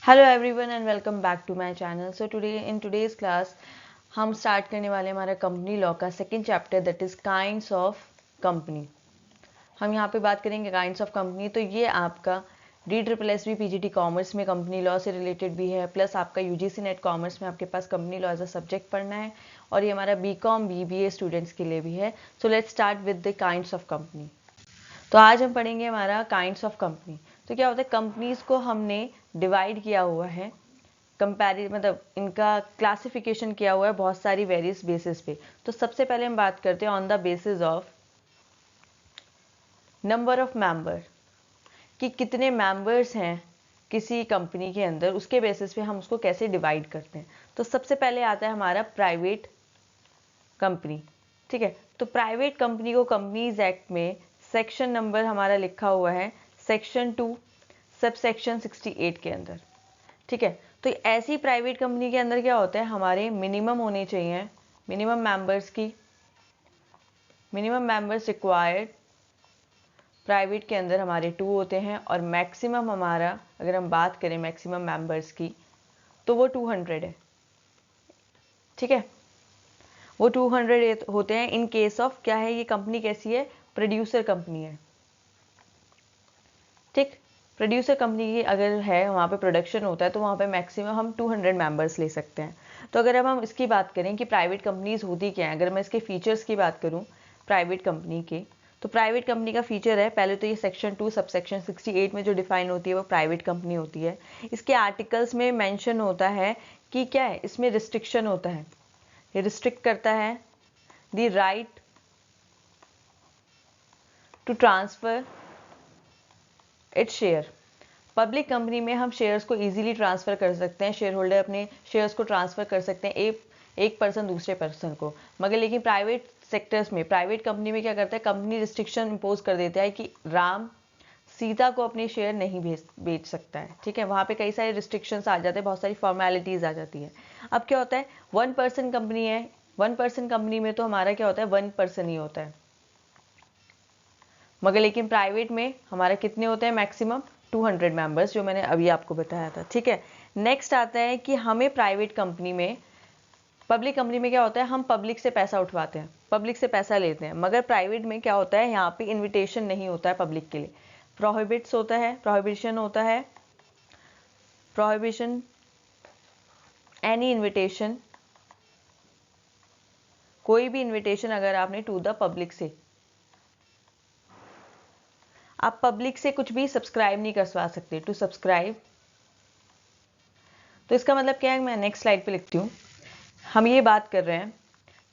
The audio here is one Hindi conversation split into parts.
Hello everyone and welcome back to my channel. So today's class हम स्टार्ट करने वाले हमारा कंपनी लॉ का second chapter that is kinds of company. हम यहाँ पे बात करेंगे काइंड्स ऑफ कंपनी। तो ये आपका DSSB PGT कॉमर्स में कंपनी लॉ से रिलेटेड भी है, प्लस आपका UGC नेट कॉमर्स में आपके पास company law as a subject पढ़ना है, और ये हमारा BCom BBA स्टूडेंट्स के लिए भी है। So let's start with the kinds of company. तो आज हम पढ़ेंगे हमारा काइंड्स ऑफ कंपनी। तो क्या होता है, कंपनीज को हमने डिवाइड किया हुआ है, मतलब इनका क्लासिफिकेशन किया हुआ है बहुत सारी वेरियस बेसिस पे। तो सबसे पहले हम बात करते हैं on the basis of number of member, कि कितने मेंबर्स हैं किसी कंपनी के अंदर, उसके बेसिस पे हम उसको कैसे डिवाइड करते हैं। तो सबसे पहले आता है हमारा प्राइवेट कंपनी। ठीक है, तो प्राइवेट कंपनी को कंपनीज एक्ट में सेक्शन नंबर हमारा लिखा हुआ है सेक्शन 2 सब सेक्शन 68 के अंदर। ठीक है, तो ऐसी प्राइवेट कंपनी के अंदर क्या होता है, हमारे मिनिमम होने चाहिए, मिनिमम मेंबर्स रिक्वायर्ड प्राइवेट के अंदर हमारे 2 होते हैं, और मैक्सिमम हमारा अगर हम बात करें मैक्सिमम मेंबर्स की तो वो 200 है। ठीक है, वो 200 होते हैं इन केस ऑफ क्या है, ये कंपनी कैसी है, प्रोड्यूसर कंपनी है। ठीक, प्रोड्यूसर कंपनी की अगर है, वहाँ पे प्रोडक्शन होता है, तो वहाँ पे मैक्सिमम हम 200 मेंबर्स ले सकते हैं। तो अगर अब हम इसकी बात करें कि प्राइवेट कंपनीज होती क्या है, अगर मैं इसके फीचर्स की बात करूँ प्राइवेट कंपनी के, तो प्राइवेट कंपनी का फीचर है, पहले तो ये सेक्शन 2 सब सेक्शन 68 में जो डिफाइन होती है वो प्राइवेट कंपनी होती है। इसके आर्टिकल्स में मैंशन होता है कि क्या है, इसमें रिस्ट्रिक्शन होता है, ये रिस्ट्रिक्ट करता है the right to transfer its share. Public company में हम शेयर्स को इजीली ट्रांसफ़र कर सकते हैं, शेयर होल्डर अपने शेयर्स को ट्रांसफ़र कर सकते हैं एक पर्सन दूसरे पर्सन को। मगर लेकिन प्राइवेट सेक्टर्स में, प्राइवेट कंपनी में क्या करता है, कंपनी रिस्ट्रिक्शन इम्पोज कर देता है कि राम सीता को अपने शेयर नहीं बेच सकता है। ठीक है, वहाँ पे कई सारे रिस्ट्रिक्शंस आ जाते हैं, बहुत सारी फॉर्मेलिटीज़ आ जाती है। अब क्या होता है, 1 पर्सन कंपनी है, 1 पर्सन कंपनी में तो हमारा क्या होता है, 1 पर्सन ही होता है। मगर लेकिन प्राइवेट में हमारा कितने होते हैं, मैक्सिमम 200 मेंबर्स, जो मैंने अभी आपको बताया था। ठीक है, नेक्स्ट आता है कि हमें प्राइवेट कंपनी में, पब्लिक कंपनी में क्या होता है, हम पब्लिक से पैसा उठवाते हैं, पब्लिक से पैसा लेते हैं। मगर प्राइवेट में क्या होता है, यहाँ पे इन्विटेशन नहीं होता है पब्लिक के लिए, प्रोहिबिशन होता है, प्रोहिबिशन एनी इन्विटेशन, कोई भी इन्विटेशन अगर आपने टू द पब्लिक से, आप पब्लिक से कुछ भी सब्सक्राइब नहीं करवा सकते, टू सब्सक्राइब। तो इसका मतलब क्या है, मैं नेक्स्ट स्लाइड पे लिखती हूँ। हम ये बात कर रहे हैं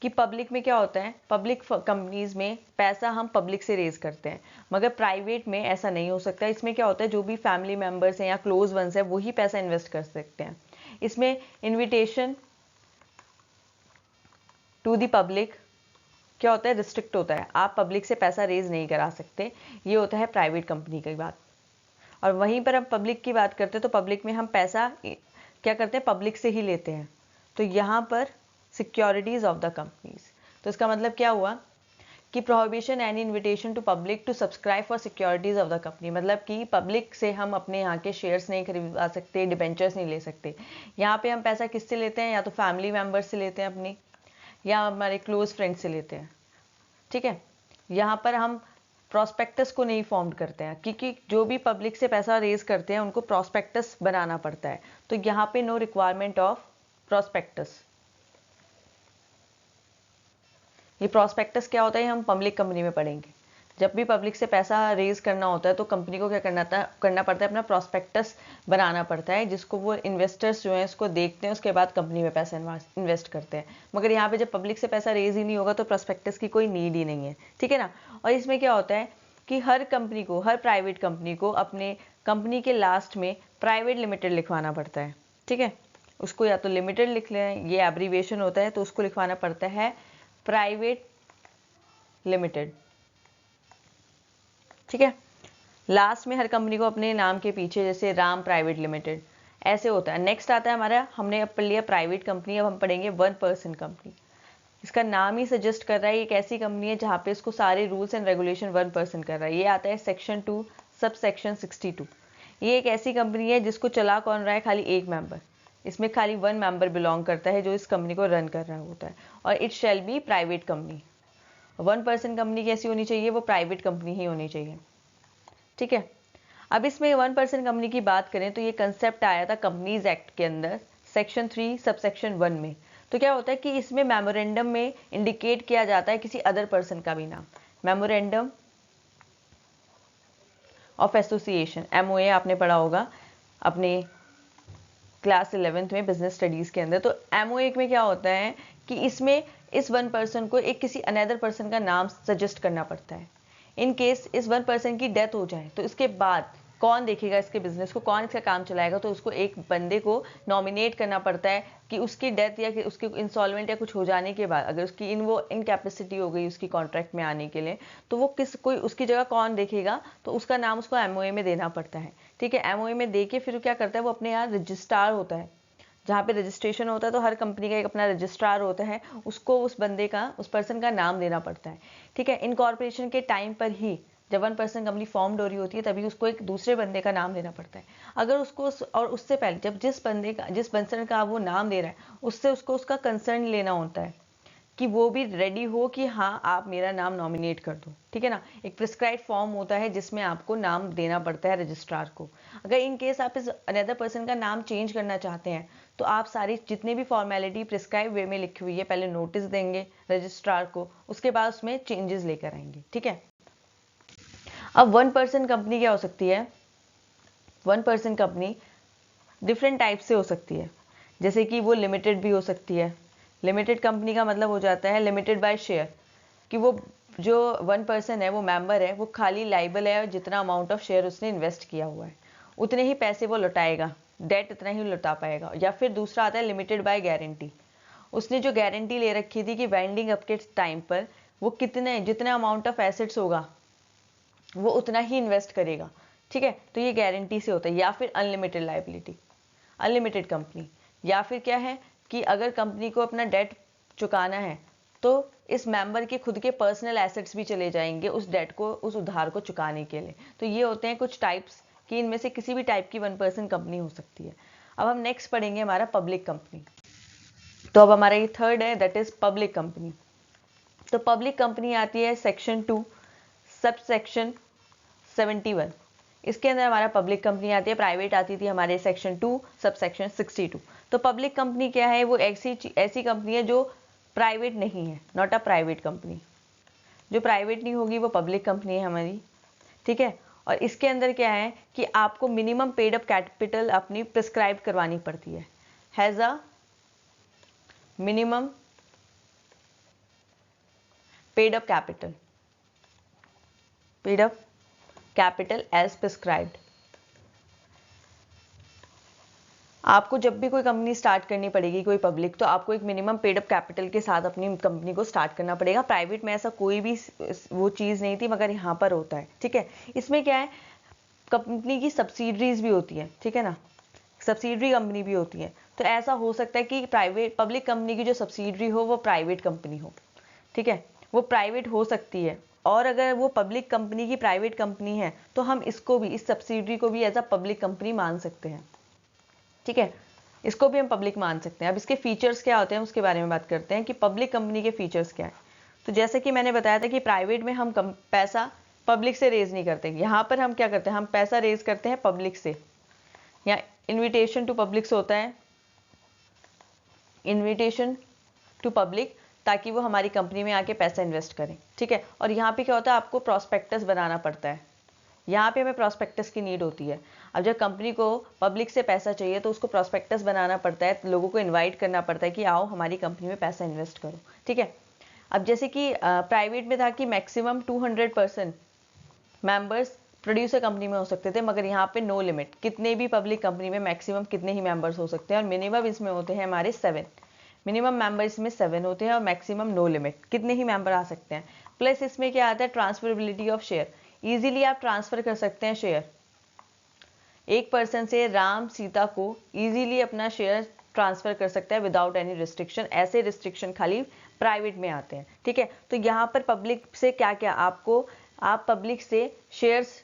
कि पब्लिक में क्या होता है, पब्लिक कंपनीज में पैसा हम पब्लिक से रेज करते हैं, मगर प्राइवेट में ऐसा नहीं हो सकता। इसमें क्या होता है, जो भी फैमिली मेंबर्स हैं या क्लोज वंस है वही पैसा इन्वेस्ट कर सकते हैं। इसमें इन्विटेशन टू द पब्लिक क्या होता है, रिस्ट्रिक्ट होता है, आप पब्लिक से पैसा रेज नहीं करा सकते। ये होता है प्राइवेट कंपनी की बात। और वहीं पर हम पब्लिक की बात करते हैं, तो पब्लिक में हम पैसा क्या करते हैं, पब्लिक से ही लेते हैं। तो यहाँ पर सिक्योरिटीज ऑफ द कंपनीज, तो इसका मतलब क्या हुआ कि prohibition and invitation to public to subscribe for securities of the company, मतलब कि पब्लिक से हम अपने यहाँ के शेयर्स नहीं खरीदवा सकते, डिबेंचर्स नहीं ले सकते। यहाँ पे हम पैसा किससे लेते हैं, या तो फैमिली मेम्बर्स से लेते हैं अपनी, या हमारे क्लोज फ्रेंड से लेते हैं। ठीक है, यहाँ पर हम प्रोस्पेक्टस को नहीं फॉर्म करते हैं, क्योंकि जो भी पब्लिक से पैसा रेज करते हैं उनको प्रोस्पेक्टस बनाना पड़ता है। तो यहाँ पे नो रिक्वायरमेंट ऑफ प्रोस्पेक्टस। ये प्रोस्पेक्टस क्या होता है, हम पब्लिक कंपनी में पढ़ेंगे। जब भी पब्लिक से पैसा रेज करना होता है तो कंपनी को क्या करना पड़ता है, अपना प्रोस्पेक्टस बनाना पड़ता है, जिसको वो इन्वेस्टर्स जो हैं उसको देखते हैं, उसके बाद कंपनी में पैसा इन्वेस्ट करते हैं। मगर यहाँ पे जब पब्लिक से पैसा रेज ही नहीं होगा तो प्रोस्पेक्टस की कोई नीड ही नहीं है। ठीक है ना। और इसमें क्या होता है कि हर कंपनी को, हर प्राइवेट कंपनी को अपने कंपनी के लास्ट में प्राइवेट लिमिटेड लिखवाना पड़ता है। ठीक है, उसको या तो लिमिटेड लिख लें, ये एब्रीविएशन होता है, तो उसको लिखवाना पड़ता है प्राइवेट लिमिटेड। ठीक है, लास्ट में हर कंपनी को अपने नाम के पीछे, जैसे राम प्राइवेट लिमिटेड ऐसे होता है। नेक्स्ट आता है हमारा, हमने अब पढ़ लिया प्राइवेट कंपनी, अब हम पढ़ेंगे 1 पर्सन कंपनी। इसका नाम ही सजेस्ट कर रहा है, एक ऐसी कंपनी है जहाँ पे इसको सारे रूल्स एंड रेगुलेशन 1 पर्सन कर रहा है। ये आता है सेक्शन 2 सब सेक्शन 62। ये एक ऐसी कंपनी है जिसको चला कौन रहा है, खाली एक मेंबर, इसमें खाली 1 मेंबर बिलोंग करता है जो इस कंपनी को रन कर रहा होता है, और it shall be private company. 1% company कैसी होनी चाहिए, वो प्राइवेट कंपनी ही होनी चाहिए, ठीक है। अब इसमें 1% कंपनी की बात करें तो ये कंसेप्ट आया था कंपनीज एक्ट के अंदर सेक्शन 3 सबसेक्शन 1 में। तो क्या होता है कि इसमें मेमोरेंडम में इंडिकेट किया जाता है किसी अदर पर्सन का भी नाम, मेमोरेंडम ऑफ एसोसिएशन, MOA आपने पढ़ा होगा अपने क्लास 11th में बिजनेस स्टडीज के अंदर। तो MOA में क्या होता है कि इसमें इस 1% को एक किसी अनदर पर्सन का नाम सजेस्ट करना पड़ता है। इन केस इस 1% की डेथ हो जाए तो इसके बाद कौन देखेगा इसके बिजनेस को, कौन इसका काम चलाएगा, तो उसको एक बंदे को नॉमिनेट करना पड़ता है कि उसकी डेथ या कि उसकी इंसॉल्वेंट या कुछ हो जाने के बाद अगर उसकी इनकैपेसिटी हो गई उसकी कॉन्ट्रैक्ट में आने के लिए, तो वो कोई उसकी जगह कौन देखेगा, तो उसका नाम उसको MOA में देना पड़ता है, ठीक है। MOA में दे के फिर क्या करता है, वो अपने यहाँ रजिस्ट्रार होता है, जहाँ पे रजिस्ट्रेशन होता है तो हर कंपनी का एक अपना रजिस्ट्रार होता है, उसको उस बंदे का, उस पर्सन का नाम देना पड़ता है, ठीक है। इनकॉर्पोरेशन के टाइम पर ही जब 1% कंपनी फॉर्म्ड हो रही होती है तभी उसको एक दूसरे बंदे का नाम देना पड़ता है। अगर उसको और उससे पहले जब जिस पर्सन का वो नाम दे रहा है उससे उसको उसका कंसर्न लेना होता है कि वो भी रेडी हो कि हाँ आप मेरा नाम नॉमिनेट कर दो, ठीक है ना। एक प्रिस्क्राइब फॉर्म होता है जिसमें आपको नाम देना पड़ता है रजिस्ट्रार को। अगर इन केस आप इस अनदर पर्सन का नाम चेंज करना चाहते हैं तो आप सारी जितने भी फॉर्मेलिटी प्रिस्क्राइब वे में लिखी हुई है पहले नोटिस देंगे रजिस्ट्रार को, उसके बाद उसमें चेंजेस लेकर आएंगे, ठीक है। अब 1% कंपनी क्या हो सकती है, 1% कंपनी डिफरेंट टाइप से हो सकती है, जैसे कि वो लिमिटेड भी हो सकती है। लिमिटेड कंपनी का मतलब हो जाता है लिमिटेड बाय शेयर, कि वो जो 1% है वो मेंबर है, वो खाली लाइबल है और जितना अमाउंट ऑफ शेयर उसने इन्वेस्ट किया हुआ है उतने ही पैसे वो लौटाएगा, डेट इतना ही लौटा पाएगा। या फिर दूसरा आता है लिमिटेड बाय गारंटी, उसने जो गारंटी ले रखी थी कि वाइंडिंग अप के टाइम पर वो जितना अमाउंट ऑफ एसेट्स होगा वो उतना ही इन्वेस्ट करेगा, ठीक है। तो ये गारंटी से होता है। या फिर अनलिमिटेड लाइबिलिटी, अनलिमिटेड कंपनी। या फिर क्या है कि अगर कंपनी को अपना डेट चुकाना है तो इस मेंबर के खुद के पर्सनल एसेट्स भी चले जाएंगे उस डेट को, उस उधार को चुकाने के लिए। तो ये होते हैं कुछ टाइप्स कि इनमें से किसी भी टाइप की 1% कंपनी हो सकती है। अब हम नेक्स्ट पढ़ेंगे हमारा पब्लिक कंपनी। तो अब हमारा ये थर्ड है, दैट इज पब्लिक कंपनी। तो पब्लिक कंपनी आती है सेक्शन 2 सब सेक्शन 71, इसके अंदर हमारा पब्लिक कंपनी आती है। प्राइवेट आती थी हमारे सेक्शन 2 सब सेक्शन 62। तो पब्लिक कंपनी क्या है, वो ऐसी कंपनी है जो प्राइवेट नहीं है, नॉट अ प्राइवेट कंपनी। जो प्राइवेट नहीं होगी वो पब्लिक कंपनी है हमारी, ठीक है। और इसके अंदर क्या है कि आपको मिनिमम पेड अप कैपिटल अपनी प्रिस्क्राइब करवानी पड़ती है, has a minimum paid up capital as prescribed. आपको जब भी कोई कंपनी स्टार्ट करनी पड़ेगी, कोई पब्लिक, तो आपको एक मिनिमम पेड अप कैपिटल के साथ अपनी कंपनी को स्टार्ट करना पड़ेगा। प्राइवेट में ऐसा कोई भी वो चीज़ नहीं थी, मगर यहाँ पर होता है, ठीक है। इसमें क्या है, कंपनी की सब्सिडरीज भी होती है, ठीक है ना, सब्सिडरी कंपनी भी होती है। तो ऐसा हो सकता है कि पब्लिक कंपनी की जो सब्सिडरी हो वो प्राइवेट कंपनी हो, ठीक है, वो प्राइवेट हो सकती है। और अगर वो पब्लिक कंपनी की प्राइवेट कंपनी है तो हम इसको भी, इस सब्सिडरी को भी एज अ पब्लिक कंपनी मान सकते हैं, ठीक है। इसको भी हम पब्लिक मान सकते हैं। अब इसके फीचर्स क्या होते हैं उसके बारे में बात करते हैं कि पब्लिक कंपनी के फीचर्स क्या है। तो जैसे कि मैंने बताया था कि प्राइवेट में हम पैसा पब्लिक से रेज नहीं करते, यहाँ पर हम क्या करते हैं, हम पैसा रेज करते हैं पब्लिक से, या इन्विटेशन टू पब्लिक से होता है, इन्विटेशन टू पब्लिक, ताकि वो हमारी कंपनी में आके पैसा इन्वेस्ट करें, ठीक है। और यहाँ पे क्या होता है, आपको प्रॉस्पेक्टस बनाना पड़ता है, यहाँ पे हमें प्रॉस्पेक्टस की नीड होती है। अब जब कंपनी को पब्लिक से पैसा चाहिए तो उसको प्रॉस्पेक्टस बनाना पड़ता है, लोगों को इनवाइट करना पड़ता है कि आओ हमारी कंपनी में पैसा इन्वेस्ट करो, ठीक है। अब जैसे कि प्राइवेट में था कि मैक्सिमम 200% मेंबर्स प्रोड्यूसर कंपनी में हो सकते थे, मगर यहाँ पे नो लिमिट, कितने भी पब्लिक कंपनी में मैक्सिमम कितने ही मेंबर्स हो सकते हैं। और मिनिमम इसमें होते हैं हमारे 7, मिनिमम मेंबर इसमें 7 होते हैं, और मैक्सिमम नो लिमिट, कितने ही मेंबर आ सकते हैं। प्लस इसमें क्या आता है, ट्रांसफरेबिलिटी ऑफ शेयर, इजीली आप ट्रांसफर कर सकते हैं शेयर, एक पर्सन से राम सीता को इजीली अपना शेयर ट्रांसफर कर सकता है विदाउट एनी रिस्ट्रिक्शन। ऐसे रिस्ट्रिक्शन खाली प्राइवेट में आते हैं, ठीक है। तो यहाँ पर पब्लिक से क्या क्या आप पब्लिक से शेयर्स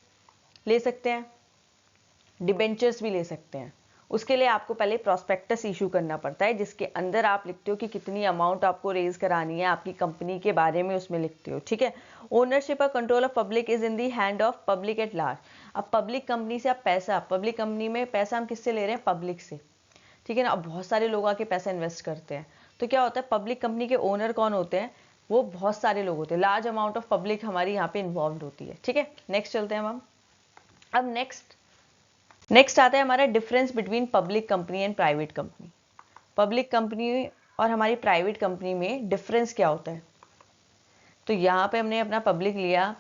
ले सकते हैं, डिबेंचर्स भी ले सकते हैं। उसके लिए आपको पहले प्रॉस्पेक्टस इशू करना पड़ता है, जिसके अंदर आप लिखते हो कि कितनी अमाउंट आपको रेज करानी है, आपकी कंपनी के बारे में उसमें लिखते हो, ठीक है। ओनरशिप और control of public is in the hand of public at large. अब पब्लिक कंपनी से आप पैसा, पब्लिक कंपनी में पैसा हम किससे ले रहे हैं? पब्लिक से, ठीक है ना। अब बहुत सारे लोग आके पैसा इन्वेस्ट करते हैं, तो क्या होता है, पब्लिक कंपनी के ओनर कौन होते हैं? वो बहुत सारे लोग होते हैं, लार्ज अमाउंट ऑफ पब्लिक हमारी यहाँ पे इन्वॉल्व होती है, ठीक है। नेक्स्ट चलते हैं हम। अब नेक्स्ट आता है हमारा difference between public company and private company. Public company और हमारी प्राइवेट कंपनी में डिफरेंस क्या होता है? तो यहाँ पे हमने अपना पब्लिक लिया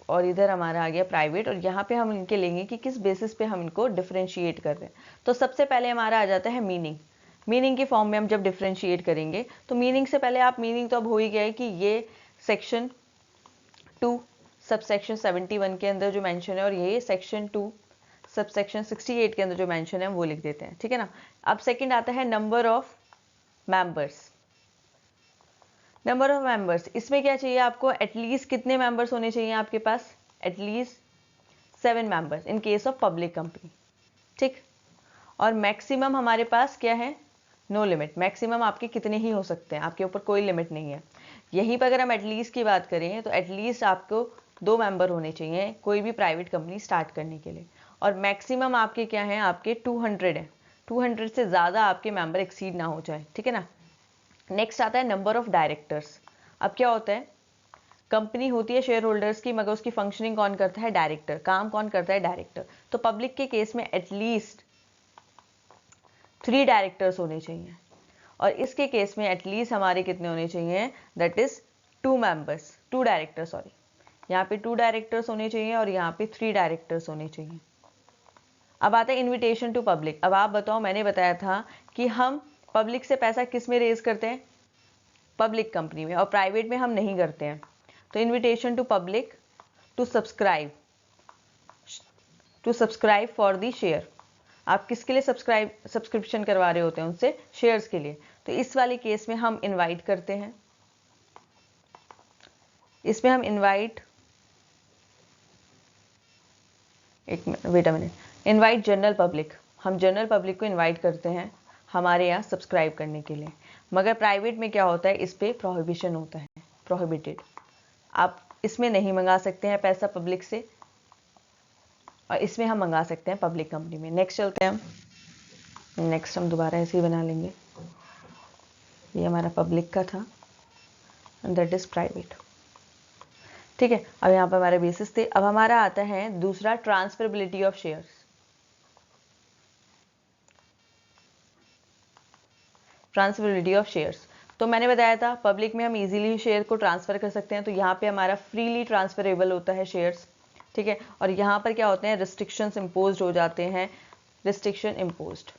और इधर हमारा आ गया प्राइवेट, और यहाँ पे हम इनके लेंगे कि किस बेसिस पे हम इनको डिफरेंशिएट कर रहे हैं। तो सबसे पहले हमारा आ जाता है मीनिंग की फॉर्म में हम जब डिफरेंशिएट करेंगे, तो मीनिंग से पहले आप मीनिंग तो अब हो ही गया है कि ये सेक्शन 2 सबसेक्शन 71 के अंदर जो मेंशन है, और ये सेक्शन 2 सबसेक्शन 68 के अंदर जो मेंशन है वो लिख देते हैं, ठीक है ना। अब सेकंड आता है नंबर ऑफ मेंबर्स। इसमें क्या चाहिए आपको? एटलीस्ट कितने मेंबर्स होने चाहिए आपके पास? At least 7 members in case of public company, ठीक। और मैक्सिमम हमारे पास क्या है? No limit. मैक्सिमम आपके कितने ही हो सकते हैं, आपके ऊपर कोई लिमिट नहीं है। यहीं पर अगर हम एटलीस्ट की बात करें तो एटलीस्ट आपको 2 मेंबर होने चाहिए कोई भी प्राइवेट कंपनी स्टार्ट करने के लिए, और मैक्सिमम आपके क्या है? आपके 200 है। 200 से ज़्यादा आपके मेंबर एक्सीड ना हो जाए, ठीक है ना। नेक्स्ट आता है नंबर ऑफ डायरेक्टर्स। अब क्या होता है, कंपनी होती है शेयर होल्डर्स की, मगर उसकी फंक्शनिंग कौन करता है? डायरेक्टर। काम कौन करता है? डायरेक्टर। तो पब्लिक के केस में एटलीस्ट 3 डायरेक्टर्स होने चाहिए, और इसके केस में एटलीस्ट हमारे कितने होने चाहिए? दैट इज 2 डायरेक्टर्स, सॉरी, यहाँ पे 2 डायरेक्टर्स होने चाहिए और यहाँ पे 3 डायरेक्टर्स होने चाहिए। अब आता है इन्विटेशन टू पब्लिक। अब आप बताओ, मैंने बताया था कि हम पब्लिक से पैसा किस में रेज करते हैं? पब्लिक कंपनी में, और प्राइवेट में हम नहीं करते हैं। तो invitation to public to subscribe for the share. आप किसके लिए सब्सक्रिप्शन करवा रहे होते हैं? उनसे शेयर्स के लिए। तो इस वाले केस में हम इनवाइट करते हैं, इसमें हम इनवाइट इनवाइट जनरल पब्लिक। हम जनरल पब्लिक को इनवाइट करते हैं हमारे यहाँ सब्सक्राइब करने के लिए। मगर प्राइवेट में क्या होता है? इस पे प्रोहिबिशन होता है, प्रोहिबिटेड। आप इसमें नहीं मंगा सकते हैं पैसा पब्लिक से, और इसमें हम मंगा सकते हैं पब्लिक कंपनी में। नेक्स्ट चलते हैं हम। नेक्स्ट हम दोबारा ऐसे ही बना लेंगे। ये हमारा पब्लिक का था, एंड दैट इज प्राइवेट, ठीक है। अब यहाँ पर हमारे बेसिस थे। अब हमारा आता है दूसरा, transferability of shares. Transferability of shares, तो मैंने बताया था पब्लिक में हम इजीली शेयर को ट्रांसफर कर सकते हैं, तो यहाँ पे हमारा फ्रीली ट्रांसफरेबल होता है शेयर्स, ठीक है। और यहाँ पर क्या होते हैं? रिस्ट्रिक्शंस इम्पोज्ड हो जाते हैं, रिस्ट्रिक्शन इम्पोज्ड,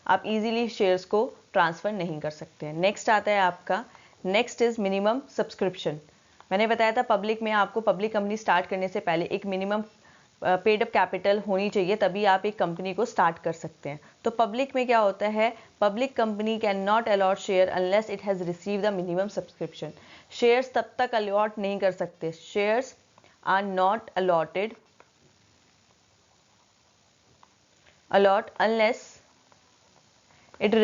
आप इजीली शेयर्स को ट्रांसफर नहीं कर सकते हैं। नेक्स्ट आता है आपका, नेक्स्ट इज मिनिमम सब्सक्रिप्शन। मैंने बताया था पब्लिक में आपको पब्लिक कंपनी स्टार्ट करने से पहले एक मिनिमम पेड अप कैपिटल होनी चाहिए, तभी आप एक कंपनी को स्टार्ट कर सकते हैं। तो पब्लिक में क्या होता है? Public company can not allot share unless it has receive the minimum subscription. Shares तब तक अलॉट नहीं कर सकते, shares are not allot unless it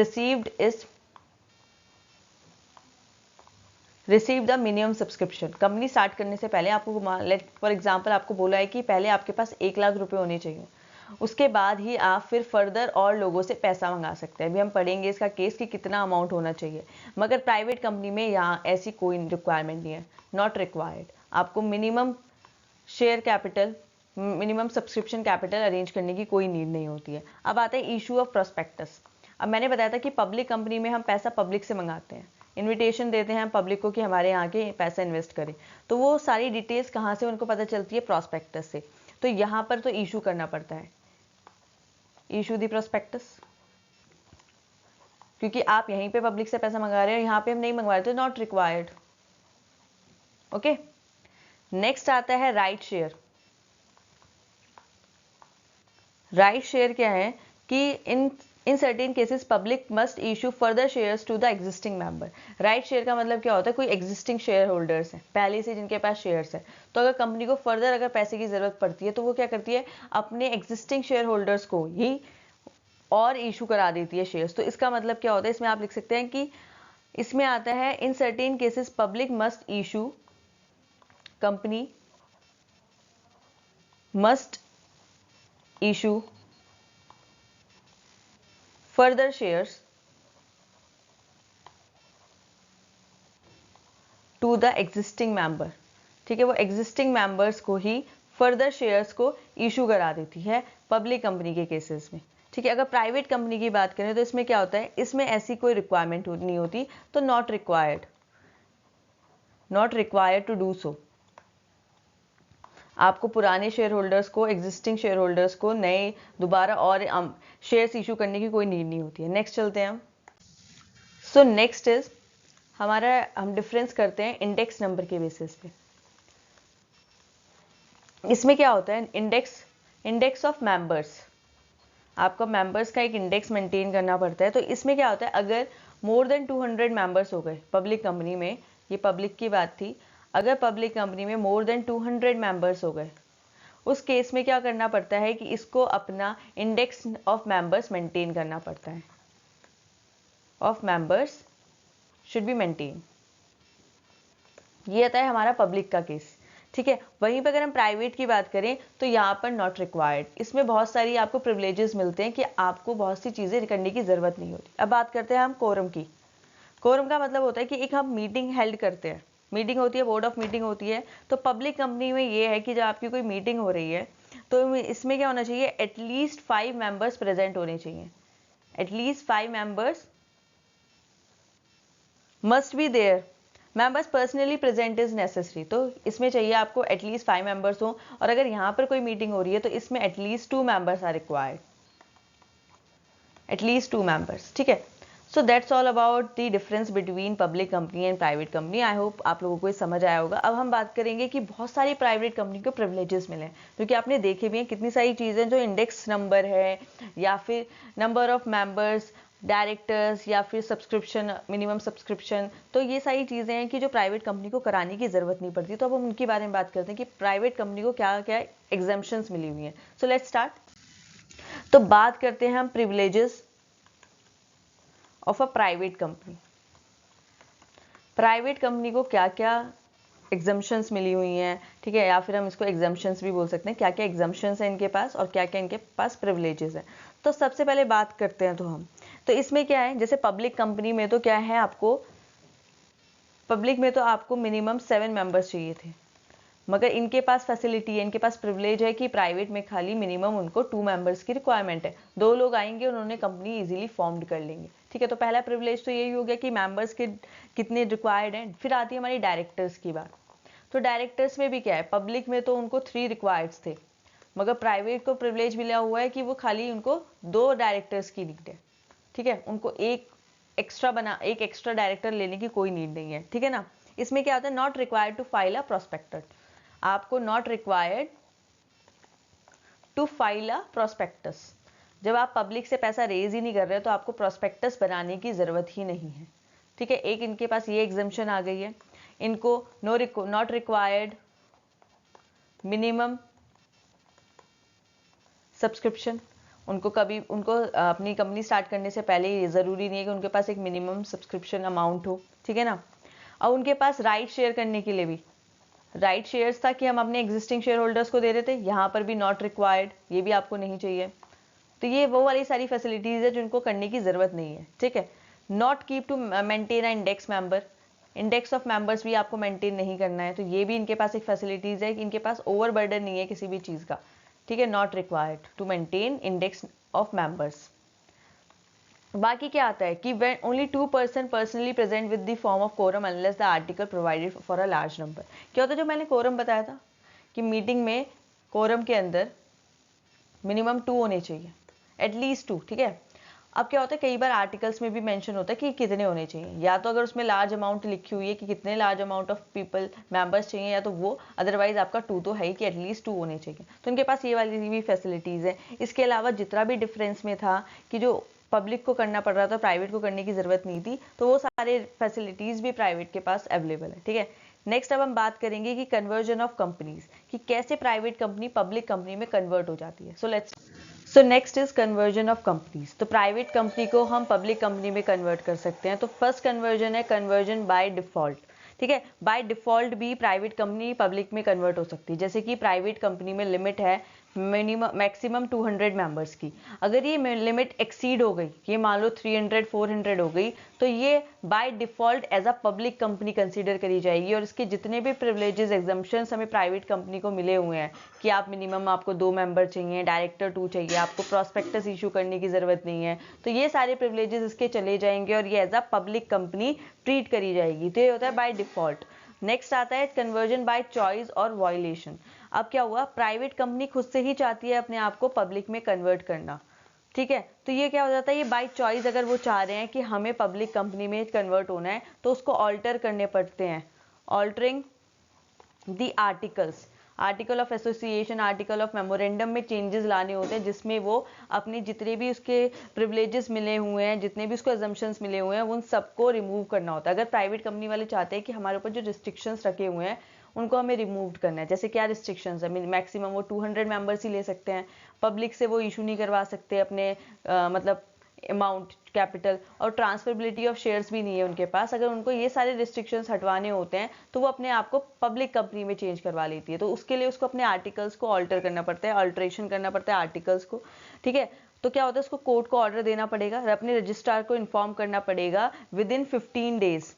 receive the minimum subscription. Company start करने से पहले आपको, लेट फॉर एग्जांपल, आपको बोला है कि पहले आपके पास 1 लाख रुपए होने चाहिए, उसके बाद ही आप फिर फर्दर और लोगों से पैसा मंगा सकते हैं। अभी हम पढ़ेंगे इसका केस कि कितना अमाउंट होना चाहिए। मगर प्राइवेट कंपनी में यहाँ ऐसी कोई रिक्वायरमेंट नहीं है, नॉट रिक्वायर्ड। आपको minimum share capital, minimum subscription capital arrange करने की कोई नीड नहीं होती है। अब आता है इशू ऑफ प्रोस्पेक्टस। अब मैंने बताया था कि पब्लिक कंपनी में हम पैसा पब्लिक से मंगाते हैं, इनविटेशन देते हैं पब्लिक को कि हमारे यहाँ के पैसा इन्वेस्ट करें, तो वो सारी डिटेल्स कहाँ से उनको पता चलती है? प्रॉस्पेक्टस से। तो यहाँ पर तो इशू करना पड़ता है, इशू दी प्रोस्पेक्टस, क्योंकि आप यहीं पे पब्लिक से पैसा मंगा रहे हो, यहाँ पे हम नहीं मंगवा रहे, तो नॉट रिक्वायर्ड। ओके, नेक्स्ट आता है राइट शेयर। राइट शेयर क्या है कि in in certain cases public must issue further shares to the existing member. Right share का मतलब क्या होता है, कोई एग्जिस्टिंग शेयर होल्डर्स हैं, पहले से जिनके पास शेयर्स है, तो अगर कंपनी को फर्दर अगर पैसे की जरूरत पड़ती है तो वो क्या करती है, अपने एग्जिस्टिंग शेयर होल्डर्स को ही और इशू करा देती है शेयर्स। तो इसका मतलब क्या होता है, इसमें आप लिख सकते हैं कि इसमें आता है in certain cases public must issue, company must issue further shares to the existing member. ठीक है, वो एग्जिस्टिंग मेंबर्स को ही फर्दर शेयर्स को इशू करा देती है पब्लिक कंपनी के केसेस में। ठीक है, अगर प्राइवेट कंपनी की बात करें तो इसमें क्या होता है, इसमें ऐसी कोई रिक्वायरमेंट नहीं होती, तो not required to do so. आपको पुराने शेयर होल्डर्स को, एग्जिस्टिंग शेयर होल्डर्स को नए दोबारा और शेयर्स इशू करने की कोई नीड नहीं होती है। नेक्स्ट चलते हैं हम। सो नेक्स्ट इज हम डिफरेंस करते हैं इंडेक्स नंबर के बेसिस पे। इसमें क्या होता है, इंडेक्स ऑफ मेंबर्स, आपको मेंबर्स का एक इंडेक्स मेंटेन करना पड़ता है। तो इसमें क्या होता है, अगर मोर देन 200 मेंबर्स हो गए पब्लिक कंपनी में, ये पब्लिक की बात थी, अगर पब्लिक कंपनी में मोर देन 200 मेंबर्स हो गए, उस केस में क्या करना पड़ता है कि इसको अपना इंडेक्स ऑफ मेंबर्स मेंटेन करना पड़ता है। Of members should be maintain. ये आता है हमारा पब्लिक का केस। ठीक है, वहीं पर अगर हम प्राइवेट की बात करें तो यहाँ पर नॉट रिक्वायर्ड, इसमें बहुत सारी आपको प्रिविलेजेस मिलते हैं कि आपको बहुत सी चीज़ें करने की ज़रूरत नहीं होती। अब बात करते हैं हम कोरम की। कोरम का मतलब होता है कि एक हम मीटिंग हेल्ड करते हैं, मीटिंग होती है, बोर्ड ऑफ मीटिंग होती है। तो पब्लिक कंपनी में ये है कि जब आपकी कोई मीटिंग हो रही है तो इसमें क्या होना चाहिए, एटलीस्ट 5 मेंबर्स प्रेजेंट होने चाहिए, at least 5 members must be there, members personally present is necessary. तो इसमें चाहिए आपको एटलीस्ट 5 मेंबर्स हो, और अगर यहाँ पर कोई मीटिंग हो रही है तो इसमें at least 2 members are required, at least 2 members. ठीक है, so that's all about the difference between public company and private company. I hope आप लोगों को ये समझ आया होगा। अब हम बात करेंगे कि बहुत सारी प्राइवेट कंपनी को प्रिविलेजेस मिले हैं, क्योंकि आपने देखे भी हैं कितनी सारी चीज़ें, जो इंडेक्स नंबर है या फिर नंबर ऑफ मेंबर्स, डायरेक्टर्स, या फिर सब्सक्रिप्शन, मिनिमम सब्सक्रिप्शन, तो ये सारी चीज़ें हैं कि जो प्राइवेट कंपनी को कराने की ज़रूरत नहीं पड़ती। तो अब हम उनके बारे में बात करते हैं कि प्राइवेट कंपनी को क्या क्या एग्जम्पशंस मिली हुई हैं। So let's start. तो बात करते हैं हम privileges of a private company. Private company को क्या क्या एग्जम्पशंस मिली हुई हैं, ठीक है, या फिर हम इसको एग्जम्पशंस भी बोल सकते हैं, क्या क्या एग्जम्पशंस हैं इनके पास और क्या क्या इनके पास प्रिविलेजेस हैं। तो सबसे पहले बात करते हैं तो इसमें क्या है, जैसे पब्लिक कंपनी में तो क्या है, आपको पब्लिक में तो आपको मिनिमम 7 मेंबर्स चाहिए थे, मगर इनके पास फैसिलिटी है, इनके पास प्रिविलेज है कि प्राइवेट में खाली मिनिमम उनको 2 मेंबर्स की रिक्वायरमेंट है। 2 लोग आएंगे, उन्होंने कंपनी इजीली फॉर्म्ड कर लेंगे। ठीक है, तो पहला प्रिविलेज तो यही हो गया कि मेंबर्स के कितने रिक्वायर्ड हैं। फिर आती है हमारी डायरेक्टर्स की बात। तो डायरेक्टर्स में भी क्या है, पब्लिक में तो उनको 3 रिक्वायर्ड थे, मगर प्राइवेट को प्रिविलेज मिला हुआ है कि वो खाली उनको 2 डायरेक्टर्स की नीड है। ठीक है, उनको एक एक्स्ट्रा डायरेक्टर लेने की कोई नीड नहीं है। ठीक है ना। इसमें क्या होता है, not required to file a prospectus, आपको not required to file a prospectus. जब आप पब्लिक से पैसा रेज ही नहीं कर रहे तो आपको प्रोस्पेक्टस बनाने की जरूरत ही नहीं है। ठीक है, एक इनके पास ये एग्जम्पशन आ गई है, इनको नॉट रिक्वायर्ड मिनिमम सब्सक्रिप्शन। उनको अपनी कंपनी स्टार्ट करने से पहले ये ज़रूरी नहीं है कि उनके पास एक मिनिमम सब्सक्रिप्शन अमाउंट हो। ठीक है ना। और उनके पास राइट शेयर करने के लिए भी राइट शेयर्स था कि हम अपने एग्जिस्टिंग शेयर होल्डर्स को दे रहे थे, यहाँ पर भी नॉट रिक्वायर्ड, ये भी आपको नहीं चाहिए। तो ये वो वाली सारी फैसिलिटीज़ है जिनको करने की ज़रूरत नहीं है। ठीक है, not keep to maintain a index member, index of members भी आपको मेंटेन नहीं करना है, तो ये भी इनके पास एक फैसिलिटीज़ है कि इनके पास ओवर बर्डन नहीं है किसी भी चीज़ का। ठीक है, not required to maintain index of members. बाकी क्या आता है कि when only 2 person personally present with the form of quorum unless the article provided for a large number। क्या होता है, जो मैंने quorum बताया था कि मीटिंग में quorum के अंदर मिनिमम 2 होने चाहिए, एटलीस्ट 2। ठीक है, अब क्या होता है, कई बार आर्टिकल्स में भी मेंशन होता है कि कितने होने चाहिए, या तो अगर उसमें लार्ज अमाउंट लिखी हुई है कि कितने large amount of people members चाहिए, या तो वो, अदरवाइज आपका 2 तो है ही कि एटलीस्ट 2 होने चाहिए। तो उनके पास ये वाली भी फैसिलिटीज़ है। इसके अलावा जितना भी डिफरेंस में था कि जो पब्लिक को करना पड़ रहा था, प्राइवेट को करने की ज़रूरत नहीं थी, तो वो सारे फैसिलिटीज़ भी प्राइवेट के पास अवेलेबल है। ठीक है, नेक्स्ट अब हम बात करेंगे कि कन्वर्जन ऑफ कंपनीज, कि कैसे प्राइवेट कंपनी पब्लिक कंपनी में कन्वर्ट हो जाती है। So next is conversion of companies. तो प्राइवेट कंपनी को हम पब्लिक कंपनी में कन्वर्ट कर सकते हैं। तो फर्स्ट कन्वर्जन है कन्वर्जन बाय डिफॉल्ट। ठीक है, बाय डिफॉल्ट भी प्राइवेट कंपनी पब्लिक में कन्वर्ट हो सकती है। जैसे कि प्राइवेट कंपनी में लिमिट है मिनिमम मैक्सिमम 200 मेंबर्स की, अगर ये लिमिट एक्सीड हो गई, ये मान लो 300 400 हो गई, तो ये by default as a public company consider करी जाएगी, और इसके जितने भी प्रिविलेजेस एग्जम्पशंस हमें प्राइवेट कंपनी को मिले हुए हैं कि आप मिनिमम आपको 2 मेंबर चाहिए, डायरेक्टर 2 चाहिए, आपको प्रॉस्पेक्टस इशू करने की जरूरत नहीं है, तो ये सारे प्रिविलेजेस इसके चले जाएंगे और ये as a public company treat करी जाएगी। तो ये होता है बाय डिफॉल्ट। नेक्स्ट आता है कन्वर्जन बाय चॉइस और वॉयलेशन। अब क्या हुआ, प्राइवेट कंपनी खुद से ही चाहती है अपने आप को पब्लिक में कन्वर्ट करना। ठीक है, तो ये क्या हो जाता है, ये बाय चॉइस अगर वो चाह रहे हैं कि हमें पब्लिक कंपनी में कन्वर्ट होना है, तो उसको ऑल्टर करने पड़ते हैं। Altering the articles, article of association, article of memorandum में चेंजेस लाने होते हैं, जिसमें वो अपने जितने भी उसके प्रिविलेजेस मिले हुए हैं, जितने भी उसको एजम्पशंस मिले हुए हैं, उन सबको रिमूव करना होता है। अगर प्राइवेट कंपनी वाले चाहते हैं कि हमारे ऊपर जो रिस्ट्रिक्शंस रखे हुए हैं उनको हमें रिमूव करना है, जैसे क्या रिस्ट्रिक्शंस है, मैक्सिमम वो 200 मेंबर्स ही ले सकते हैं, पब्लिक से वो इशू नहीं करवा सकते अपने मतलब अमाउंट कैपिटल, और ट्रांसफरेबिलिटी ऑफ शेयर्स भी नहीं है उनके पास। अगर उनको ये सारे रिस्ट्रिक्शंस हटवाने होते हैं तो वो अपने आप को पब्लिक कंपनी में चेंज करवा लेती है, तो उसके लिए उसको अपने आर्टिकल्स को ऑल्टर करना पड़ता है, अल्ट्रेशन करना पड़ता है आर्टिकल्स को। ठीक है, तो क्या होता है, उसको कोर्ट को ऑर्डर देना पड़ेगा, अपने रजिस्ट्रार को इन्फॉर्म करना पड़ेगा विद इन 15 डेज।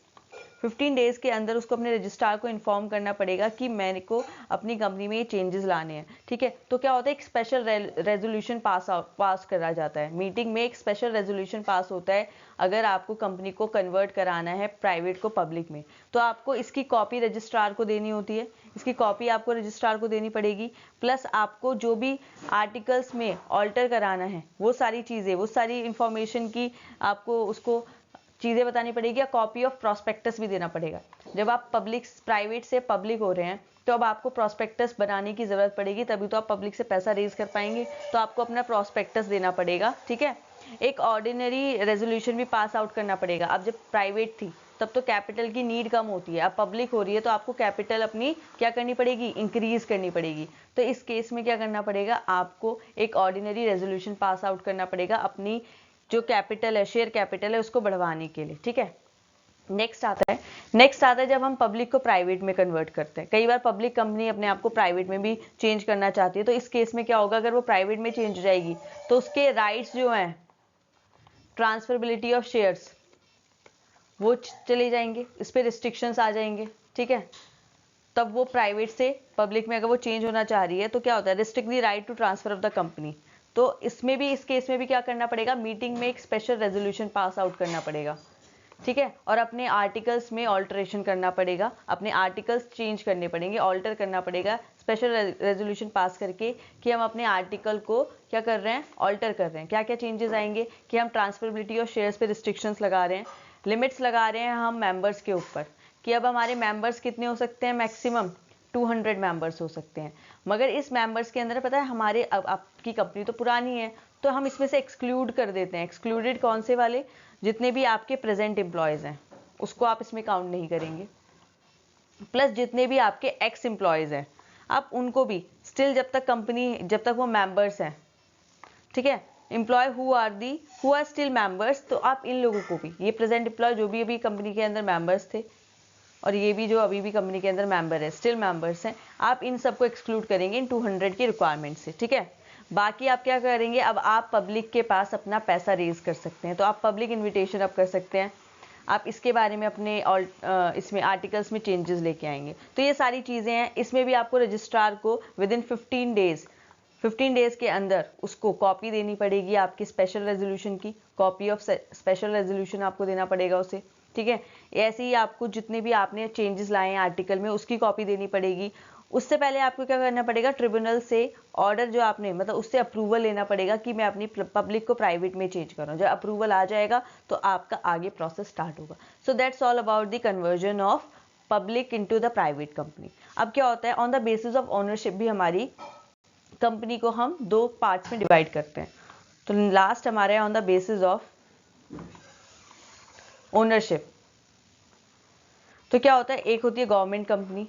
15 डेज के अंदर उसको अपने रजिस्ट्रार को इन्फॉर्म करना पड़ेगा कि मेरे को अपनी कंपनी में ये चेंजेस लाने हैं। ठीक है, तो क्या होता है, एक स्पेशल रेजोल्यूशन पास करा जाता है, मीटिंग में एक स्पेशल रेजोल्यूशन पास होता है अगर आपको कंपनी को कन्वर्ट कराना है प्राइवेट को पब्लिक में, तो आपको इसकी कॉपी रजिस्ट्रार को देनी होती है, इसकी कॉपी आपको रजिस्ट्रार को देनी पड़ेगी, प्लस आपको जो भी आर्टिकल्स में ऑल्टर कराना है वो सारी चीज़ें, वो सारी इंफॉर्मेशन की आपको उसको चीज़ें बतानी पड़ेगी, या कॉपी ऑफ प्रॉस्पेक्टस भी देना पड़ेगा। जब आप पब्लिक प्राइवेट से पब्लिक हो रहे हैं तो अब आपको प्रॉस्पेक्टस बनाने की ज़रूरत पड़ेगी, तभी तो आप पब्लिक से पैसा रेज कर पाएंगे, तो आपको अपना प्रॉस्पेक्टस देना पड़ेगा। ठीक है, एक ऑर्डिनरी रेजोल्यूशन भी पास आउट करना पड़ेगा। अब जब प्राइवेट थी तब तो कैपिटल की नीड कम होती है, अब पब्लिक हो रही है तो आपको कैपिटल अपनी क्या करनी पड़ेगी, इंक्रीज करनी पड़ेगी। तो इस केस में क्या करना पड़ेगा, आपको एक ऑर्डिनरी रेजोल्यूशन पास आउट करना पड़ेगा अपनी जो कैपिटल है, शेयर कैपिटल है, उसको बढ़वाने के लिए। ठीक है, नेक्स्ट आता है जब हम पब्लिक को प्राइवेट में कन्वर्ट करते हैं। कई बार पब्लिक कंपनी अपने आप को प्राइवेट में भी चेंज करना चाहती है, तो इस केस में क्या होगा, अगर वो प्राइवेट में चेंज हो जाएगी तो उसके राइट्स जो हैं, ट्रांसफरेबिलिटी ऑफ शेयर्स, वो चले जाएंगे, इस पर रिस्ट्रिक्शंस आ जाएंगे। ठीक है, तब वो प्राइवेट से पब्लिक में अगर वो चेंज होना चाह रही है तो क्या होता है, restrict the right to transfer of the company. तो इसमें भी, इस केस में भी क्या करना पड़ेगा, मीटिंग में एक स्पेशल रेजोल्यूशन पास आउट करना पड़ेगा। ठीक है, और अपने आर्टिकल्स में ऑल्टरेशन करना पड़ेगा, अपने आर्टिकल्स चेंज करने पड़ेंगे, ऑल्टर करना पड़ेगा स्पेशल रेजोल्यूशन पास करके कि हम अपने आर्टिकल को क्या कर रहे हैं, ऑल्टर कर रहे हैं। क्या क्या चेंजेस आएंगे कि हम ट्रांसफरेबिलिटी और शेयर्स पे रिस्ट्रिक्शंस लगा रहे हैं, लिमिट्स लगा रहे हैं हम मेंबर्स के ऊपर, कि अब हमारे मेंबर्स कितने हो सकते हैं, मैक्सिमम 200 मेंबर्स हो सकते हैं। मगर इस मेंबर्स के अंदर पता है हमारे, अब आपकी कंपनी तो पुरानी है तो हम इसमें से एक्सक्लूड कर देते हैं। एक्सक्लूडेड कौन से वाले, जितने भी आपके प्रेजेंट एम्प्लॉयज़ हैं उसको आप इसमें काउंट नहीं करेंगे, प्लस जितने भी आपके एक्स एम्प्लॉयज़ हैं आप उनको भी स्टिल, जब तक वो मेंबर्स हैं। ठीक है, employ who are still members, तो आप इन लोगों को भी, ये प्रेजेंट एम्प्लॉय जो भी अभी कंपनी के अंदर मेंबर्स थे और ये भी जो अभी भी कंपनी के अंदर मेंबर है, स्टिल मेंबर्स हैं, आप इन सबको एक्सक्लूड करेंगे इन 200 की रिक्वायरमेंट से। ठीक है, बाकी आप क्या करेंगे, अब आप पब्लिक के पास अपना पैसा रेज कर सकते हैं, तो आप पब्लिक इन्विटेशन अब कर सकते हैं, आप इसके बारे में अपने इसमें आर्टिकल्स में चेंजेस लेके आएंगे। तो ये सारी चीज़ें हैं, इसमें भी आपको रजिस्ट्रार को विद इन 15 डेज के अंदर उसको कॉपी देनी पड़ेगी आपकी स्पेशल रेजोल्यूशन की, कॉपी ऑफ स्पेशल रेजोल्यूशन आपको देना पड़ेगा उसे। ठीक है, ऐसे ही आपको जितने भी आपने चेंजेस लाए हैं आर्टिकल में उसकी कॉपी देनी पड़ेगी। उससे पहले आपको क्या करना पड़ेगा, ट्रिब्यूनल से ऑर्डर जो आपने मतलब उससे अप्रूवल लेना पड़ेगा कि मैं अपनी पब्लिक को प्राइवेट में चेंज करूँ। जब अप्रूवल आ जाएगा तो आपका आगे प्रोसेस स्टार्ट होगा। सो that's all about the conversion of public into the private company. अब क्या होता है, on the basis of ownership भी हमारी कंपनी को हम 2 पार्ट्स में डिवाइड करते हैं। तो लास्ट हमारे on the basis of ownership. तो क्या होता है, एक होती है गवर्नमेंट कंपनी,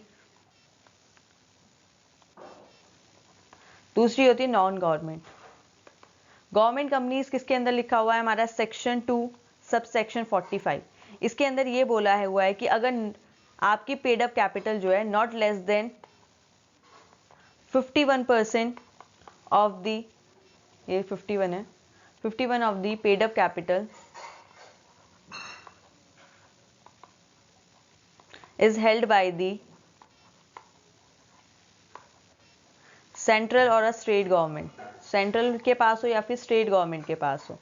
दूसरी होती है नॉन गवर्नमेंट। गवर्नमेंट कंपनीज किसके अंदर लिखा हुआ है हमारा, सेक्शन 2 सब सेक्शन 45। इसके अंदर ये बोला है हुआ है कि अगर आपकी पेड अप कैपिटल जो है not less than 51% of the, ये 51 है, 51 of the paid up capital is held by the central और स्टेट गवर्नमेंट, सेंट्रल के पास हो या फिर स्टेट गवर्नमेंट के पास हो,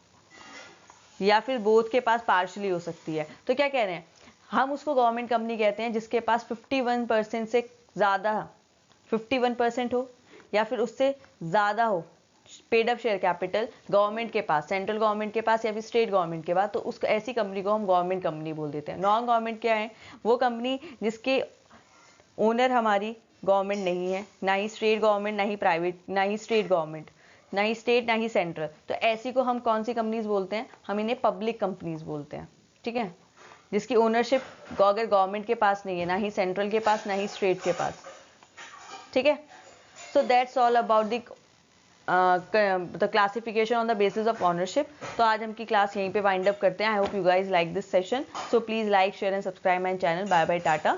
या फिर बोथ के पास पार्शली हो सकती है। तो क्या कह रहे हैं, हम उसको गवर्नमेंट कंपनी कहते हैं जिसके पास 51% से ज़्यादा, 51% हो या फिर उससे ज़्यादा हो paid up share capital government के पास, सेंट्रल गवर्नमेंट के पास या फिर स्टेट गवर्नमेंट के पास, तो उस ऐसी कंपनी को हम गवर्नमेंट कंपनी बोल देते हैं। नॉन गवर्नमेंट क्या है, वो कंपनी जिसके ओनर हमारी गवर्नमेंट नहीं है, ना ही स्टेट गवर्नमेंट, ना ही प्राइवेट, ना ही स्टेट गवर्नमेंट, ना ही स्टेट, ना ही सेंट्रल। तो ऐसी को हम कौन सी कंपनीज बोलते हैं, हम इन्हें पब्लिक कंपनीज बोलते हैं। ठीक है, जिसकी ओनरशिप अगर गवर्नमेंट के पास नहीं है, ना ही सेंट्रल के पास, ना ही स्टेट के पास। ठीक है, so that's all about the classification on the basis of ownership. तो आज हम की क्लास यहीं पे वाइंड अप करते हैं। I hope you guys like this session, so please like share and subscribe my channel. Bye bye, Tata.